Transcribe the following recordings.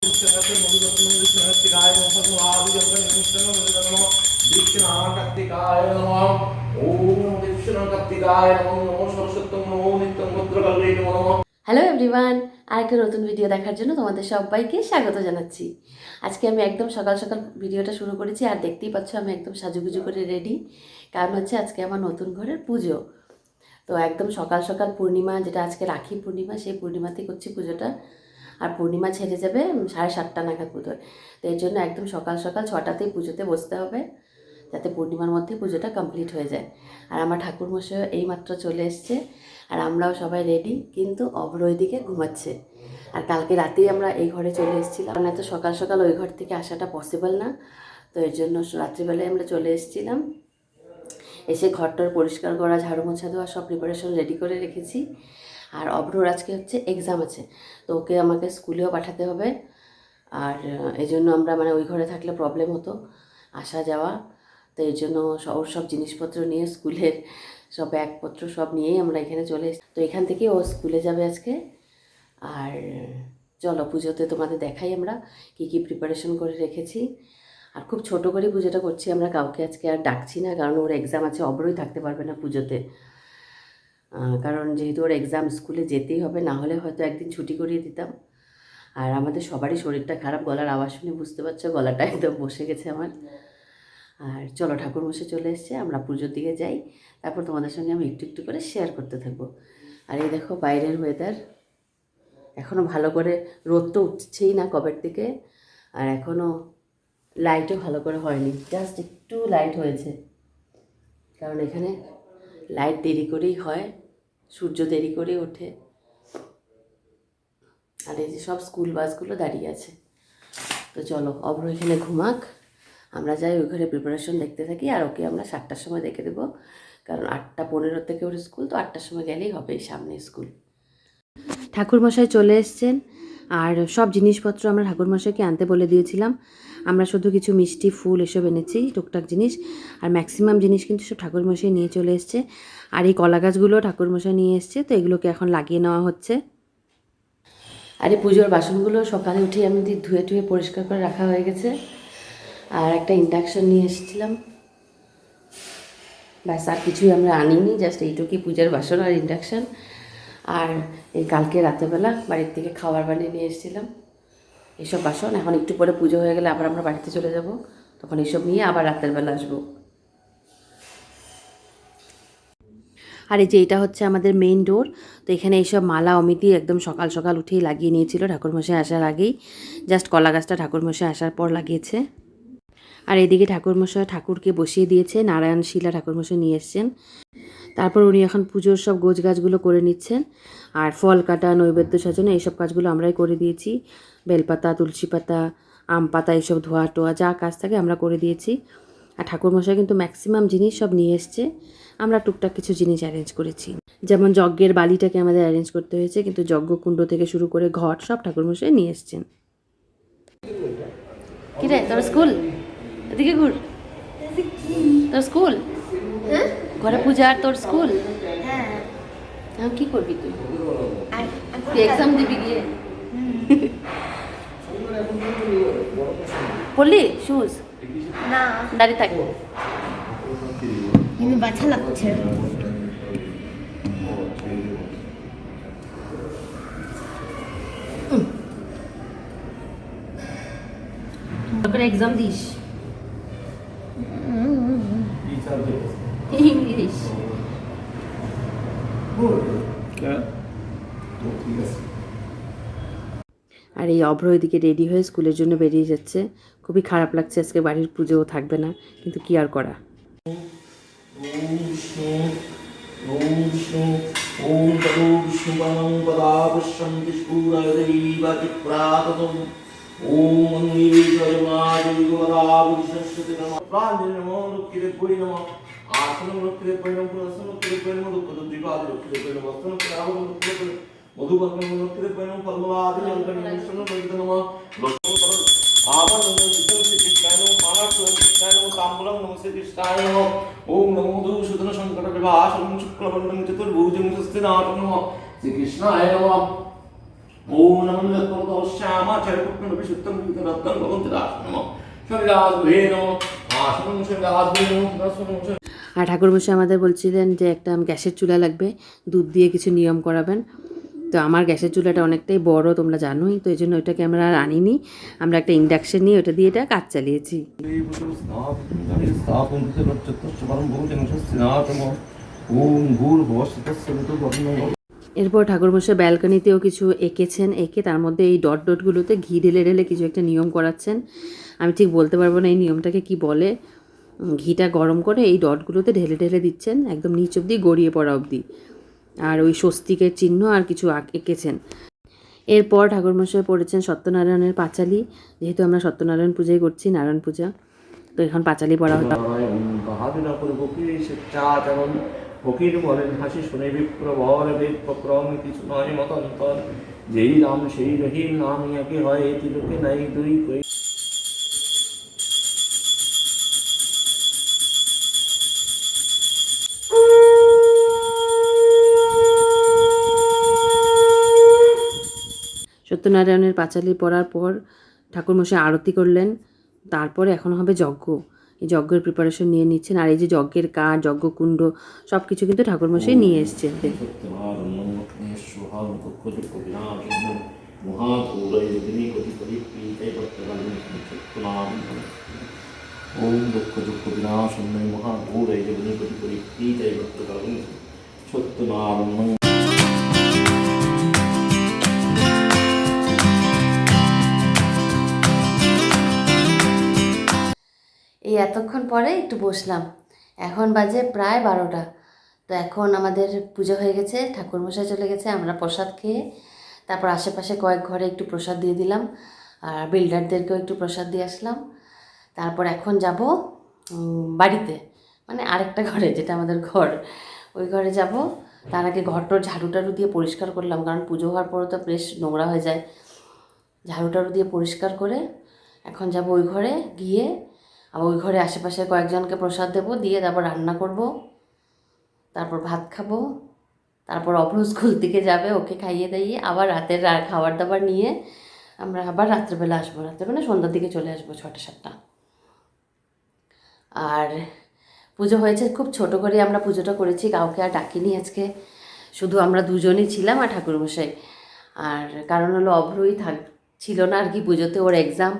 Hello everyone, আরেকটা নতুন video দেখার জন্য তোমাদের সবাইকে স্বাগত জানাচ্ছি। আজকে আমি একদম সকাল সকাল ভিডিওটা শুরু করেছি, আর দেখতেই পাচ্ছ আমি একদম সাজুগুজু করে রেডি। কারণ হচ্ছে আজকে আমার নতুন ঘরের পুজো। তো একদম সকাল সকাল পূর্ণিমা, যেটা আজকে রাখি পূর্ণিমা, সেই পূর্ণিমাতেই করছি পুজোটা। আর পূর্ণিমা ছেড়ে যাবে 7:30 নাগাদ পুজো। তো এর জন্য একদম সকাল সকাল 6টাতেই পুজোতে বসতে হবে, যাতে পূর্ণিমার মধ্যে পুজোটা কমপ্লিট হয়ে যায়। আর আমার ঠাকুরমশাই এইমাত্র চলে এসছে, আর আমরাও সবাই রেডি, কিন্তু অভ্র ওইদিকে ঘুমাচ্ছে। আর কালকে রাতেই আমরা এই ঘরে চলে এসেছিলাম, কারণ এত সকাল সকাল ওই ঘর থেকে আসাটা পসিবল না। তো এর জন্য রাত্রিবেলায় আমরা চলে এসেছিলাম। এসে ঘরটার পরিষ্কার করা, ঝাড়ু মোছা দেওয়া, সব প্রিপারেশন রেডি করে রেখেছি। আর অভ্রর আজকে হচ্ছে এক্সাম আছে, তো ওকে আমাকে স্কুলেও পাঠাতে হবে। আর এই জন্য আমরা ওই ঘরে থাকলে প্রবলেম হতো আসা যাওয়া। তো এই জন্য ওর সব জিনিসপত্র নিয়ে, স্কুলের সব ব্যাগপত্র সব নিয়েই আমরা এখানে চলে এসেছি। তো এখান থেকে ও স্কুলে যাবে আজকে। আর চলো পুজোতে তোমাদের দেখাই আমরা কী কী প্রিপারেশন করে রেখেছি। আর খুব ছোট করে পুজোটা করছি আমরা, কাউকে আজকে আর ডাকছি না, কারণ ওর এক্সাম আছে। অবরই থাকতে পারবে না পুজোতে, কারণ যেহেতু ওর এক্সাম, স্কুলে যেতেই হবে, না হলে হয়তো একদিন ছুটি করিয়ে দিতাম। আর আমাদের সবারই শরীরটা খারাপ, গলার আওয়াজ শুনে বুঝতে পারছো গলাটা একদম বসে গেছে আমার। আর চলো ঠাকুরমশাই চলে এসছে, আমরা পুজোর দিকে যাই, তারপর তোমাদের সঙ্গে আমি একটু একটু করে শেয়ার করতে থাকবো। আর এই দেখো বাইরের ওয়েদার, এখনও ভালো করে রোদ তো উঠছেই না কবের থেকে, আর এখনও লাইটও ভালো করে হয়নি, জাস্ট একটু লাইট হয়েছে। কারণ এখানে লাইট দেরি করেই হয়, সূর্য দেরি করে ওঠে। আর এই যে সব স্কুল বাসগুলো দাঁড়িয়ে আছে। তো চলো অভ্র এখানে ঘুমাক, আমরা যাই ওই ঘরে প্রিপারেশন দেখতে থাকি। আর ওকে আমরা 7টার সময় দেখে দেবো, কারণ 8:15 থেকে ওর স্কুল, তো 8টার সময় গেলেই হবে, সামনে স্কুল। ঠাকুরমশাই চলে এসছেন, আর সব জিনিসপত্র আমরা ঠাকুরমশাইকে আনতে বলে দিয়েছিলাম। আমরা শুধু কিছু মিষ্টি, ফুল এসব এনেছি, টুকটাক জিনিস। আর ম্যাক্সিমাম জিনিস কিন্তু সব ঠাকুরমশাই নিয়ে চলে এসছে। আর এই কলা গাছগুলো ঠাকুরমশাই নিয়ে এসছে, তো এগুলোকে এখন লাগিয়ে নেওয়া হচ্ছে। আর এই পুজোর বাসনগুলো সকালে উঠে আমি ধুয়ে টুয়ে পরিষ্কার করে রাখা হয়ে গেছে। আর একটা ইন্ডাকশন নিয়ে এসেছিলাম, ব্যাস আর কিছুই আমরা আনিনি, জাস্ট এইটুকুই পূজার বাসন আর ইন্ডাকশান। আর এই কালকে রাতেরবেলা বাড়ির থেকে খাবার বানিয়ে নিয়ে এসেছিলাম এইসব বাসন। এখন একটু পরে পুজো হয়ে গেলে আবার আমরা বাড়িতে চলে যাব, তখন এইসব নিয়ে আবার রাতের বেলা আসবো। আর এই যে এটা হচ্ছে আমাদের মেইন ডোর। তো এখানে এইসব মালা অমিতি একদম সকাল সকাল উঠেই লাগিয়ে নিয়েছিল ঠাকুরমশাই আসার আগেই, জাস্ট কলা গাছটা ঠাকুরমশাই আসার পর লাগিয়েছে। আর এদিকে ঠাকুরমশাই ঠাকুরকে বসিয়ে দিয়েছে, নারায়ণ শিলা ঠাকুরমশাই নিয়ে এসছেন। তারপর উনি এখন পুজোর সব গোছ গাছগুলো করে নিচ্ছেন। আর ফল কাটা, নৈবেদ্য সাজানো, এইসব কাজগুলো আমরাই করে দিয়েছি। বেলপাতা, তুলসী পাতা, আম পাতা, এইসব ধোয়া টোয়া যা কাজ থাকে আমরা করে দিয়েছি। আর ঠাকুরমশাই কিন্তু ম্যাক্সিমাম জিনিস সব নিয়ে এসছে, আমরা টুকটাক কিছু জিনিস অ্যারেঞ্জ করেছি। যেমন যজ্ঞের বালিটাকে আমাদের অ্যারেঞ্জ করতে হয়েছে, কিন্তু যজ্ঞকুণ্ড থেকে শুরু করে ঘট সব ঠাকুরমশাই নিয়ে এসছেন। কি রে তোর স্কুল? এদিকে ঘুর। তোর স্কুল? ঘরে পূজা আর তোর স্কুল? হ্যাঁ। কি করবি তুই? এক্সাম দিবি গিয়ে? পড়লি শুজ? না, দাঁড়িয়ে থাকবো, কিন্তু বাচ্চা লাগছে। Exam this English. আর এই অভ্র এদিকে রেডি হয়ে স্কুলের জন্য বেরিয়ে যাচ্ছে। খুবই খারাপ লাগছে, আজকে বাড়ির পুজোও থাকবে না, কিন্তু কি আর করা। ओम नमो दूषितन संकट विभाषण शुक्लवंदन चतुर्भुजं स्थिनाथ नमः श्री कृष्णाय नमः ওম নমঃ বিষ্ণু শ্যামাচার্য পুত্র বিশুদ্ধং বিদ্যারত্তং ভগবন্তি দাস নমঃ শরীরাজভে নমঃ আসনং শরীরাজভে নমঃ দর্শনং। আর ঠাকুরমশাই আমাদের বলছিলেন যে একটা গ্যাসের চুলা লাগবে, দুধ দিয়ে কিছু নিয়ম করাবেন। তো আমার গ্যাসের চুলাটা অনেকটাই বড়, তোমরা জানোই, তো এই জন্য ওইটাকে আমরা আর আনিনি। আমরা একটা ইন্ডাকশন নিয়ে ওটা দিয়ে এটা কাজ চালিয়েছি। এরপর ঠাকুরমশাই ব্যালকনিতেও কিছু এঁকেছেন, এঁকে তার মধ্যে এই ডট ডটগুলোতে ঘি ঢেলে ঢেলে কিছু একটা নিয়ম করাচ্ছেন। আমি ঠিক বলতে পারবো না এই নিয়মটাকে কি বলে। ঘিটা গরম করে এই ডটগুলোতে ঢেলে ঢেলে দিচ্ছেন একদম নিচ অবধি গড়িয়ে পড়া অবধি, আর ওই স্বস্তিকের চিহ্ন আর কিছু এঁকেছেন। এরপর ঠাকুরমশাই পড়েছেন সত্যনারায়ণের পাঁচালি, যেহেতু আমরা সত্যনারায়ণ পূজাই করছি, নারায়ণ পূজা, তো এখন পাঁচালি পড়া হতো। ফকির বলেন হাসি শুনে বিপ্র বর বেদ প্রক্রম কিছু নয় মতান্তর, যেই রাম সেই রহিম নাম ইয়াকে হয় এই তিলোকে নাই দুই কই। সত্যনারায়ণের পাঁচালি পড়ার পর ঠাকুরমশাই আরতি করলেন, তারপরে এখন হবে যজ্ঞ। এই যজ্ঞের প্রিপারেশন নিয়ে নিচ্ছেন, আর এই যে যজ্ঞের কাঠ, যজ্ঞকুণ্ড সব কিছু কিন্তু ঠাকুরমশাই নিয়ে এসছেন। ওম দুঃখ দুঃখ বিনাশন্যই মহাঘোরাই জগনি কোটি কোটি প্রীতাই ভক্তকারণ সত্যনারায়ণ। এই এতক্ষণ পরে একটু বসলাম, এখন বাজে প্রায় 12টা। তো এখন আমাদের পুজো হয়ে গেছে, ঠাকুরমশাই চলে গেছে, আমরা প্রসাদ খেয়ে তারপর আশেপাশে কয়েক ঘরে একটু প্রসাদ দিয়ে দিলাম, আর বিল্ডারদেরকেও একটু প্রসাদ দিয়ে আসলাম। তারপর এখন যাব বাড়িতে, মানে আরেকটা ঘরে, যেটা আমাদের ঘর, ওই ঘরে যাব। তার আগে ঘরটোর ঝাড়ু টাড়ু দিয়ে পরিষ্কার করলাম, কারণ পুজো হওয়ার পরও তো বেশ নোংরা হয়ে যায়। ঝাড়ু টাড়ু দিয়ে পরিষ্কার করে এখন যাব ওই ঘরে, গিয়ে আবার ওই ঘরে আশেপাশে কয়েকজনকে প্রসাদ দেবো, দিয়ে তারপর রান্না করব, তারপর ভাত খাবো, তারপর অভ্র স্কুল থেকে যাবে, ওকে খাইয়ে দাইয়ে আবার রাতের খাবার দাবার নিয়ে আমরা আবার রাত্রেবেলা আসবো, রাত্রেবেলা সন্ধ্যার দিকে চলে আসবো 6টা-7টা। আর পুজো হয়েছে খুব ছোট করে আমরা পুজোটা করেছি, কাউকে আর ডাকিনি আজকে, শুধু আমরা দুজনই ছিলাম আর ঠাকুরমশাই। আর কারণ হলো অভ্রই ছিল না আর কি পুজোতে, ওর এক্সাম,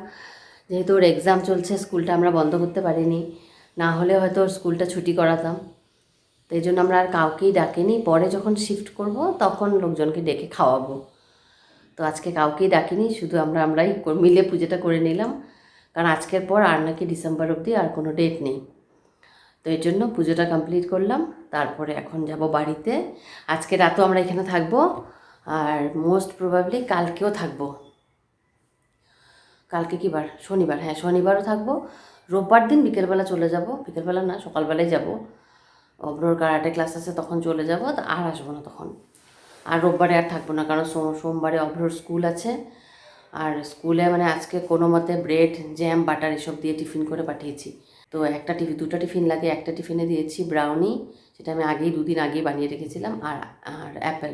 যেহেতু ওর এক্সাম চলছে স্কুলটা আমরা বন্ধ করতে পারিনি, না হলে হয়তো ওর স্কুলটা ছুটি করাতাম। তো এই জন্য আমরা আর কাউকেই ডাকিনি, পরে যখন শিফট করব তখন লোকজনকে ডেকে খাওয়াবো। তো আজকে কাউকেই ডাকিনি, শুধু আমরাই মিলে পুজোটা করে নিলাম, কারণ আজকের পর আর নাকি ডিসেম্বর অবধি আর কোনো ডেট নেই। তো এই জন্য পুজোটা কমপ্লিট করলাম, তারপরে এখন যাব বাড়িতে। আজকে রাতও আমরা এখানে থাকবো, আর মোস্ট প্রবাবলি কালকেও থাকবো। কালকে কী বার? শনিবার, হ্যাঁ শনিবারও থাকবো। রোববার দিন বিকেলবেলা চলে যাব, বিকেলবেলা না সকালবেলায় যাব, অব্রোর কারাটে ক্লাস আছে তখন চলে যাব, আর আসবো না তখন। আর রোববারে আর থাকবো না, কারণ সোমবারে অব্রোর স্কুল আছে, আর স্কুলে মানে আজকে কোনো মতে ব্রেড জ্যাম বাটার এসব দিয়ে টিফিন করে পাঠিয়েছি। তো দুটো টিফিন লাগে, একটা টিফিনে দিয়েছি ব্রাউনি, সেটা আমি দুদিন আগেই বানিয়ে রেখেছিলাম, আর আর অ্যাপেল,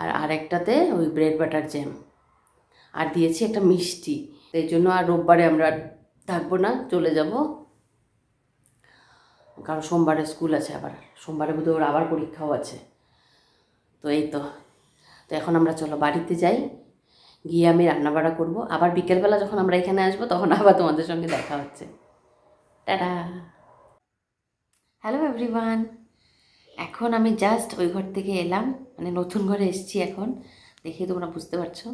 আর আরেকটাতে ওই ব্রেড বাটার জ্যাম, আর দিয়েছি একটা মিষ্টি। এই জন্য আর রোববারে আমরা থাকবো না, চলে যাব, কারণ সোমবারে স্কুল আছে, আবার সোমবারে বোধহয় ওর আবার পরীক্ষাও আছে। তো এই তো এখন আমরা চলো বাড়িতে যাই, গিয়ে আমি রান্নাবাড়া করব, আবার বিকেলবেলা যখন আমরা এখানে আসবো তখন আবার তোমাদের সঙ্গে দেখা হচ্ছে। টাটা। হ্যালো এভরিওয়ান, এখন আমি জাস্ট ওই ঘর থেকে এলাম, মানে নতুন ঘরে এসেছি এখন, দেখে তোমরা বুঝতে পারছো।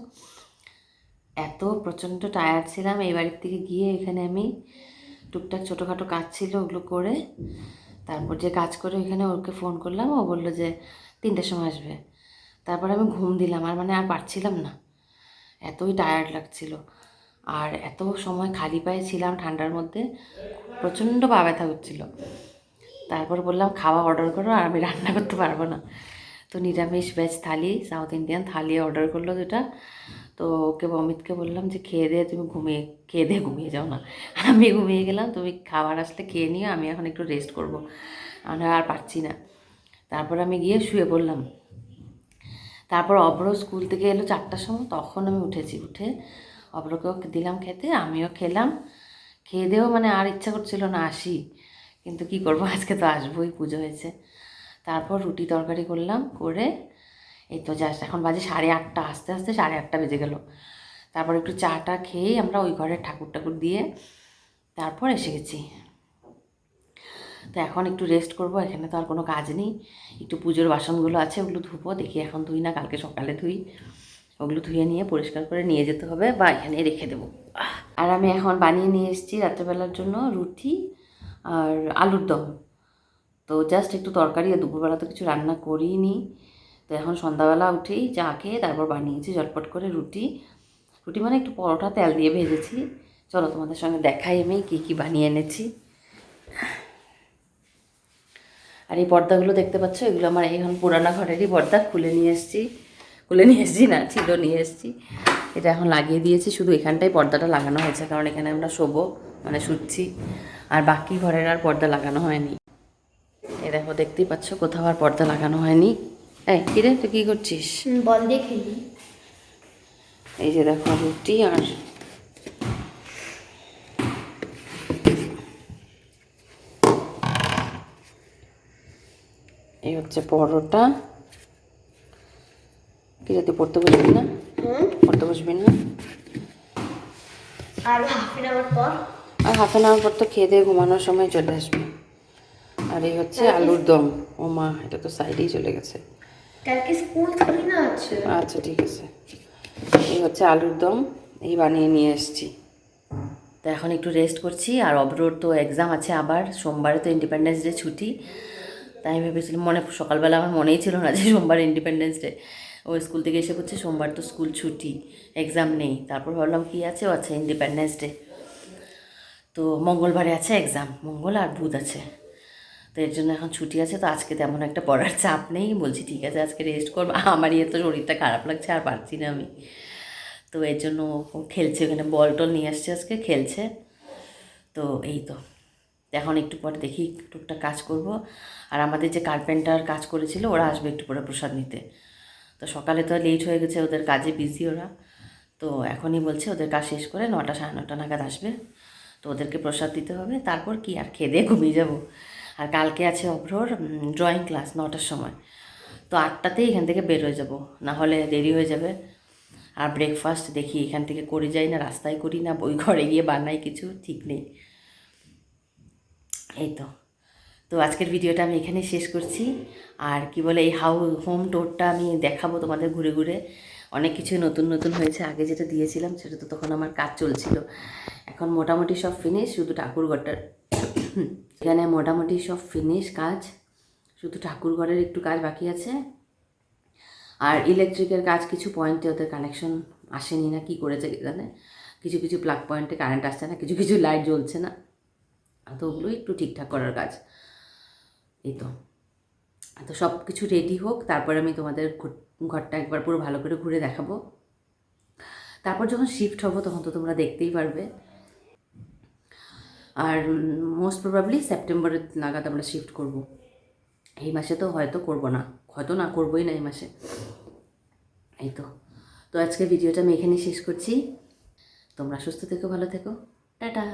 এত প্রচণ্ড টায়ার্ড ছিলাম এই বাড়ির থেকে গিয়ে, এখানে আমি টুকটাক ছোটোখাটো কাজ ছিল ওগুলো করে, তারপর যে কাজ করে ওইখানে ওকে ফোন করলাম, ও বললো যে 3টের সময় আসবে। তারপর আমি ঘুম দিলাম, আর মানে আর পারছিলাম না, এতই টায়ার্ড লাগছিল, আর এত সময় খালি পায়ে ছিলাম ঠান্ডার মধ্যে, প্রচণ্ড পা ব্যথা হচ্ছিল। তারপর বললাম খাওয়া অর্ডার করো, আর আমি রান্না করতে পারবো না। তো নিরামিষ ভেজ থালি, সাউথ ইন্ডিয়ান থালি অর্ডার করলো 2টা। তো ওকে অমিতকে বললাম যে খেয়ে দিয়ে ঘুমিয়ে যাও না, আমি ঘুমিয়ে গেলাম, তুমি খাবার আসলে খেয়ে নিও, আমি এখন একটু রেস্ট করবো, আমি আর পারছি না। তারপর আমি গিয়ে শুয়ে পড়লাম। তারপর অব্র স্কুল থেকে এলো 4টার সময়, তখন আমি উঠেছি। উঠে অব্রকেও দিলাম খেতে, আমিও খেলাম। খেয়ে দেও মানে আর ইচ্ছা করছিল না আসি, কিন্তু কি করব, আজকে তো আসবোই, পুজো হয়েছে। তারপর রুটি তরকারি করলাম, করে এই তো জাস্ট এখন বাজে 8:30, আস্তে আস্তে 8:30 বেজে গেল। তারপর একটু চাটা খেয়েই আমরা ওই ঘরে ঠাকুর টাকুর দিয়ে তারপর এসে গেছি। তো এখন একটু রেস্ট করব, এখানে তো আর কোনো কাজ নেই। একটু পুজোর বাসনগুলো আছে, ওগুলো ধুবো, দেখি এখন ধুই না কালকে সকালে ধুই। ওগুলো ধুয়ে নিয়ে পরিষ্কার করে নিয়ে যেতে হবে বা এখানে রেখে দেবো। আর আমি এখন বানিয়ে নিয়ে এসেছি রাত্রেবেলার জন্য রুটি আর আলুর দম। তো জাস্ট একটু তরকারি, আর দুপুরবেলা তো কিছু রান্না করিনি। তো এখন সন্ধ্যাবেলা উঠেই চা খেয়ে তারপর বানিয়েছি ঝটপট করে রুটি। রুটি মানে একটু পরোটা তেল দিয়ে ভেজেছি। চলো তোমাদের সঙ্গে দেখাই আমি কী কী বানিয়ে এনেছি। আর এই পর্দাগুলো দেখতে পাচ্ছ, এগুলো আমার এখন পুরানা ঘরেরই পর্দা, খুলে নিয়ে এসেছি না, ছিল নিয়ে এসেছি। এটা এখন লাগিয়ে দিয়েছি, শুধু এখানটাই পর্দাটা লাগানো হয়েছে, কারণ এখানে আমরা শোবো, মানে শুচ্ছি। আর বাকি ঘরের আর পর্দা লাগানো হয়নি। এই দেখো, দেখতেই পাচ্ছ, কোথাও আর পর্দা লাগানো হয়নি। এই কিরে, তুই কী করছিস? বল দিয়ে খেলি। এই যে দেখো রুটি, আর এই হচ্ছে পরোটা। কি তুই পড়তে বসবি না? পড়তে বসবি না? আর হাফ অ্যান আওয়ার পর। আর হাফ অ্যান আওয়ার পর তো খেয়ে দিয়ে ঘুমানোর সময় চলে আসবে। আর এই হচ্ছে আলুর দম। ও মা, এটা তো সাইডেই চলে গেছে। কালকে স্কুল ছুটি না আছে। আচ্ছা ঠিক আছে। এই হচ্ছে আলুর দম, এই বানিয়ে নিয়ে এসেছি। তো এখন একটু রেস্ট করছি। আর অব্রোর তো এক্সাম আছে আবার, সোমবারে তো ইন্ডিপেন্ডেন্স ডে ছুটি। তাই আমি ভেবেছিলাম, সকালবেলা আমার মনেই ছিল না যে সোমবার ইন্ডিপেন্ডেন্স ডে। ও স্কুল থেকে এসে করছে সোমবার তো স্কুল ছুটি, এক্সাম নেই। তারপর ভাবলাম কী আছে, ও আচ্ছা ইন্ডিপেন্ডেন্স ডে। তো মঙ্গলবারে আছে এক্সাম, মঙ্গল আর বুধ আছে। তো এর জন্য এখন ছুটি আছে, তো আজকে তেমন একটা পড়ার চাপ নেই। বলছি ঠিক আছে আজকে রেস্ট করবো, আমার তো শরীরটা খারাপ লাগছে, আর পারছি না আমি। তো এর জন্য ও খেলছে, ওখানে বল টল নিয়ে আসছে, আজকে খেলছে। তো এই তো এখন একটু পরে দেখি টুকটাক কাজ করব। আর আমাদের যে কার্পেন্টার কাজ করেছিল, ওরা আসবে একটু পরে প্রসাদ নিতে। তো সকালে তো লেট হয়ে গেছে, ওদের কাজে বিজি ওরা। তো এখনই বলছে ওদের কাজ শেষ করে 9টা 9:30 নাগাদ আসবে। তো ওদেরকে প্রসাদ দিতে হবে, তারপর কি আর খেয়ে দিয়ে ঘুমিয়ে যাব। আর কালকে আছে অভ্রর ড্রয়িং ক্লাস 9টার সময়। তো 8টাতেই এখান থেকে বের হয়ে যাব, না হলে দেরি হয়ে যাবে। আর ব্রেকফাস্ট দেখি এখান থেকে করে যাই না রাস্তায় করি, না ওই ঘরে গিয়ে বানাই, কিছু ঠিক নেই। এই তো তো আজকের ভিডিওটা আমি এখানে শেষ করছি। আর কি বলে, এই হোম টোরটা আমি দেখাবো তোমাদের ঘুরে ঘুরে। অনেক কিছু নতুন নতুন হয়েছে, আগে যেটা দিয়েছিলাম সেটা তো তখন আমার কাজ চলছিল। এখন মোটামুটি সব ফিনিশ, শুধু ঠাকুরঘরটার এখানে মোটামুটি সব ফিনিশ কাজ, শুধু ঠাকুরঘরের একটু কাজ বাকি আছে। আর ইলেকট্রিকের কাজ, কিছু পয়েন্টে ওদের কানেকশন আসেনি না কি করেছে এখানে, কিছু কিছু প্লাগ পয়েন্টে কারেন্ট আসছে না, কিছু কিছু লাইট জ্বলছে না। তো ওগুলো একটু ঠিকঠাক করার কাজ। এই তো তো সব কিছু রেডি হোক, তারপর আমি তোমাদের ঘরটা একবার পুরো ভালো করে ঘুরে দেখাবো। তারপর যখন শিফট হবো তখন তো তোমরা দেখতেই পারবে। আর মোস্ট প্রবাবলি সেপ্টেম্বরের নাগাদ আমরা শিফট করব। এই মাসে তো হয়তো করবো না, হয়তো না করবোই না এই মাসে। এই তো তো আজকে ভিডিওটা আমি এখানেই শেষ করছি। তোমরা সুস্থ থেকো, ভালো থেকো, টাটা।